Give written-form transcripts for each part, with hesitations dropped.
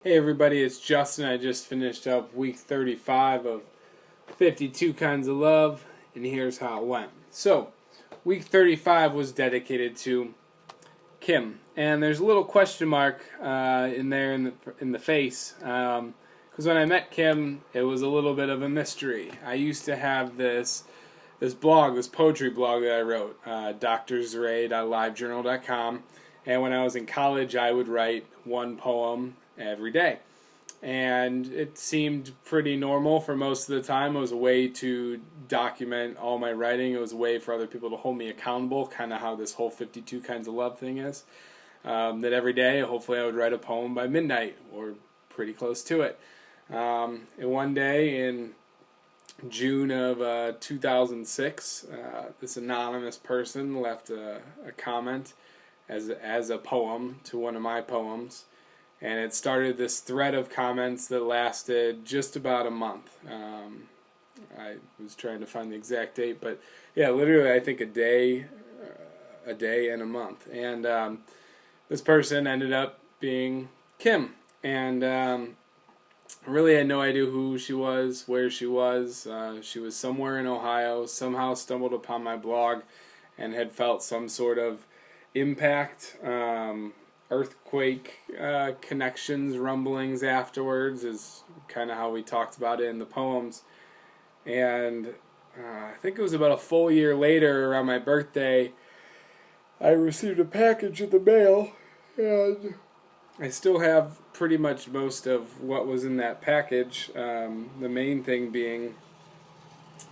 Hey everybody, it's Justin. I just finished up week 35 of 52 Kinds of Love, and here's how it went. So, week 35 was dedicated to Kim, and there's a little question mark in there in the face, because when I met Kim, it was a little bit of a mystery. I used to have this blog, this poetry blog that I wrote, drzray.livejournal.com, and when I was in college, I would write one poem every day. And it seemed pretty normal for most of the time. It was a way to document all my writing. It was a way for other people to hold me accountable, kind of how this whole 52 Kinds of Love thing is. That every day, hopefully I would write a poem by midnight, or pretty close to it. And one day in June of 2006, this anonymous person left a comment as a poem to one of my poems. And it started this thread of comments that lasted just about a month. I was trying to find the exact date, but yeah, literally I think a day and a month. And this person ended up being Kim. And really had no idea who she was, where she was. She was somewhere in Ohio, somehow stumbled upon my blog and had felt some sort of impact. Earthquake connections, rumblings afterwards is kind of how we talked about it in the poems. And I think it was about a full year later, around my birthday, I received a package in the mail, and I still have pretty much most of what was in that package. The main thing being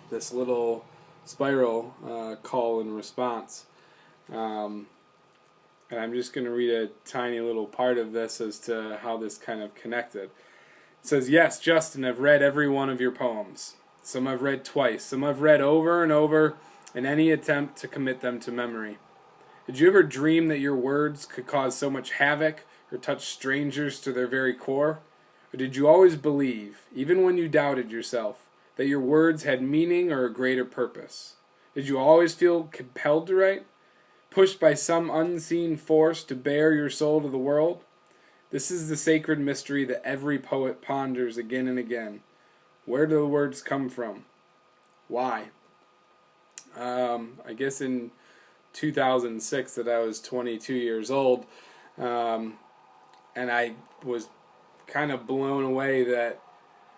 this little spiral call and response. And I'm just going to read a tiny little part of this as to how this kind of connected. It says, "Yes, Justin, I've read every one of your poems. Some I've read twice. Some I've read over and over in any attempt to commit them to memory. Did you ever dream that your words could cause so much havoc or touch strangers to their very core? Or did you always believe, even when you doubted yourself, that your words had meaning or a greater purpose? Did you always feel compelled to write? Pushed by some unseen force to bare your soul to the world? This is the sacred mystery that every poet ponders again and again. Where do the words come from? Why?" I guess in 2006 that I was 22 years old, and I was kind of blown away that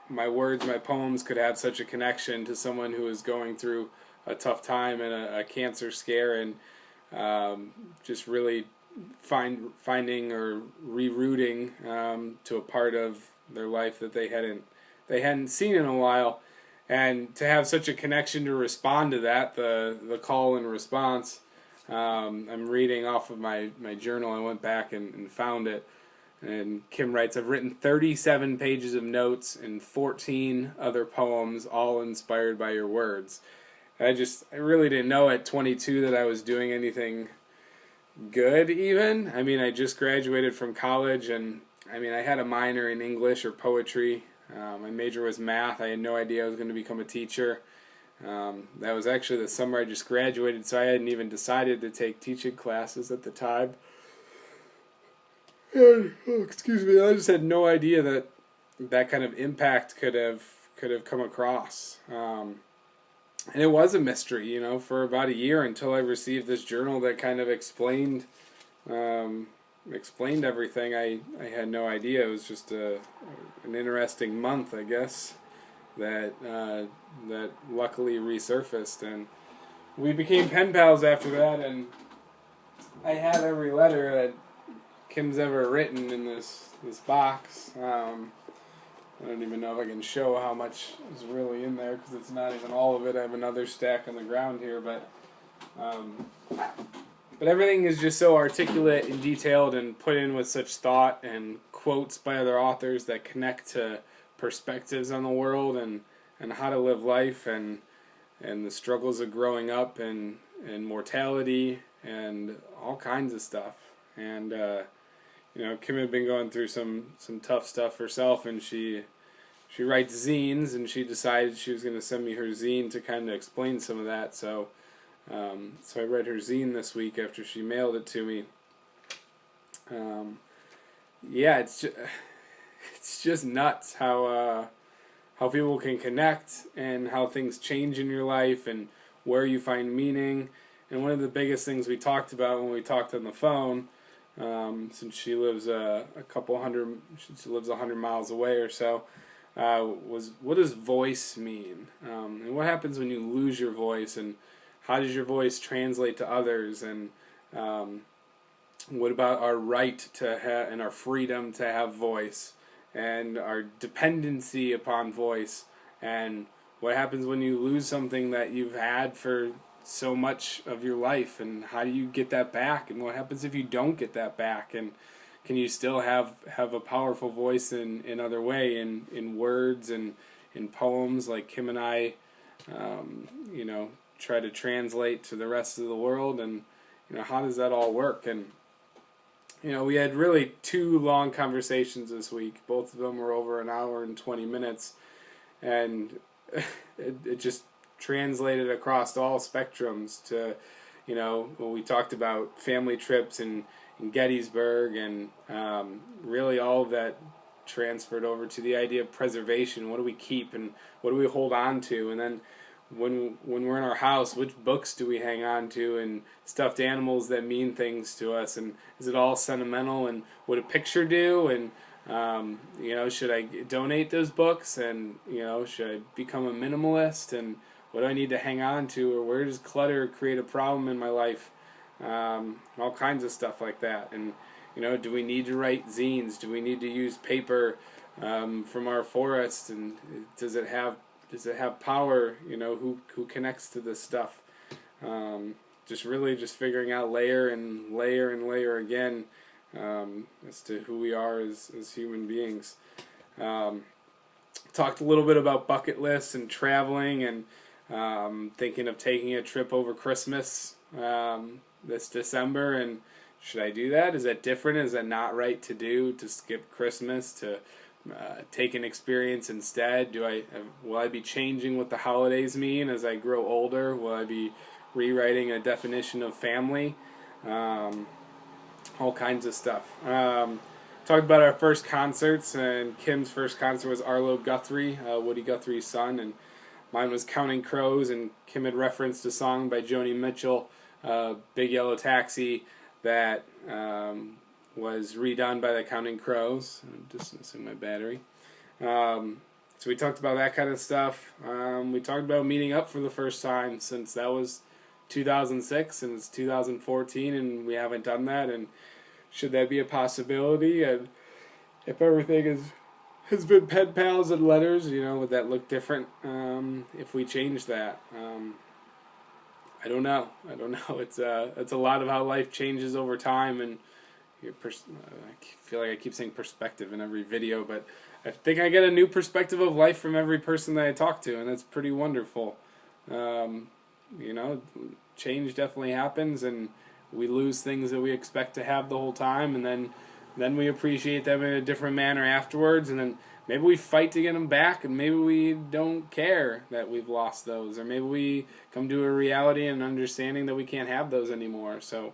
my words, my poems could have such a connection to someone who was going through a tough time and a cancer scare, and just really finding or rerouting to a part of their life that they hadn't seen in a while, and to have such a connection to respond to that, the call and response. I'm reading off of my journal. I went back and found it, and Kim writes, "I've written 37 pages of notes and 14 other poems, all inspired by your words." I really didn't know at 22 that I was doing anything good even. I mean, I just graduated from college, and I mean, I had a minor in English or poetry. My major was math. I had no idea I was going to become a teacher. That was actually the summer I just graduated, so I hadn't even decided to take teaching classes at the time. And, excuse me, I just had no idea that that kind of impact could have come across. And it was a mystery, for about a year, until I received this journal that kind of explained everything. I had no idea. It was just an interesting month, I guess, that luckily resurfaced, and we became pen pals after that. And I have every letter that Kim's ever written in this box. I don't even know if I can show how much is really in there, because it's not even all of it. I have another stack on the ground here, but everything is just so articulate and detailed and put in with such thought, and quotes by other authors that connect to perspectives on the world and how to live life, and the struggles of growing up, and mortality, and all kinds of stuff. And Kim had been going through some tough stuff herself, and she writes zines, and she decided she was going to send me her zine to kind of explain some of that. So I read her zine this week after she mailed it to me. Yeah, it's it's just nuts how people can connect and how things change in your life and where you find meaning. And one of the biggest things we talked about when we talked on the phone, since she lives she lives 100 miles away or so, was what does voice mean? And what happens when you lose your voice, and how does your voice translate to others? And what about our right to have and our freedom to have voice, and our dependency upon voice, and what happens when you lose something that you've had for so much of your life, and how do you get that back, and what happens if you don't get that back, and can you still have a powerful voice in other way, in words and in poems like Kim and I try to translate to the rest of the world, and how does that all work? And we had really 2 long conversations this week. Both of them were over an hour and 20 minutes, and it just translated across all spectrums to, when we talked about family trips in Gettysburg, and really all of that transferred over to the idea of preservation. What do we keep, and what do we hold on to? And then when we're in our house, which books do we hang on to, and stuffed animals that mean things to us, and is it all sentimental, and what a picture do, and should I donate those books, and should I become a minimalist, and what do I need to hang on to, or where does clutter create a problem in my life? All kinds of stuff like that. And do we need to write zines? Do we need to use paper from our forest? And does it have power? Who connects to this stuff? Just figuring out layer and layer again as to who we are as human beings. Talked a little bit about bucket lists and traveling, and thinking of taking a trip over Christmas this December. And should I do that? Is that different? Is that not right to do, to skip Christmas, to take an experience instead? Will I be changing what the holidays mean as I grow older? Will I be rewriting a definition of family? All kinds of stuff. Talked about our first concerts, and Kim's first concert was Arlo Guthrie, Woody Guthrie's son, and mine was Counting Crows, and Kim had referenced a song by Joni Mitchell, Big Yellow Taxi, that was redone by the Counting Crows. I'm dismissing my battery. So we talked about that kind of stuff. We talked about meeting up for the first time since that was 2006, and it's 2014, and we haven't done that, and should that be a possibility? And if everything has been pen pals and letters, would that look different if we change that? I don't know. It's a lot of how life changes over time, and I feel like I keep saying perspective in every video, but I think I get a new perspective of life from every person that I talk to, and that's pretty wonderful. Change definitely happens, and we lose things that we expect to have the whole time, and then we appreciate them in a different manner afterwards, and then maybe we fight to get them back, and maybe we don't care that we've lost those, or maybe we come to a reality and understanding that we can't have those anymore. So,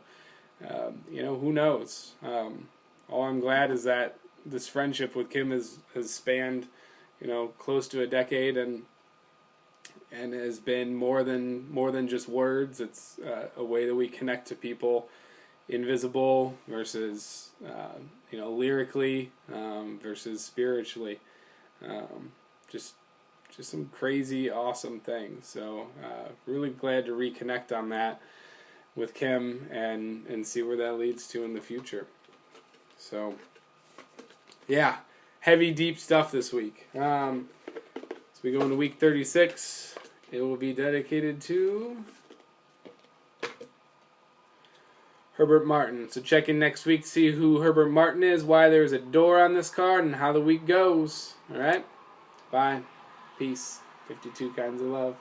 who knows? All I'm glad is that this friendship with Kim has spanned, close to a decade, and has been more than just words. It's a way that we connect to people, invisible versus lyrically versus spiritually. Just some crazy awesome things. So really glad to reconnect on that with Kim and see where that leads to in the future. So yeah, heavy deep stuff this week. As we go into week 36, it will be dedicated to Herbert Martin. So check in next week to see who Herbert Martin is, why there's a door on this card, and how the week goes. Alright? Bye. Peace. 52 kinds of love.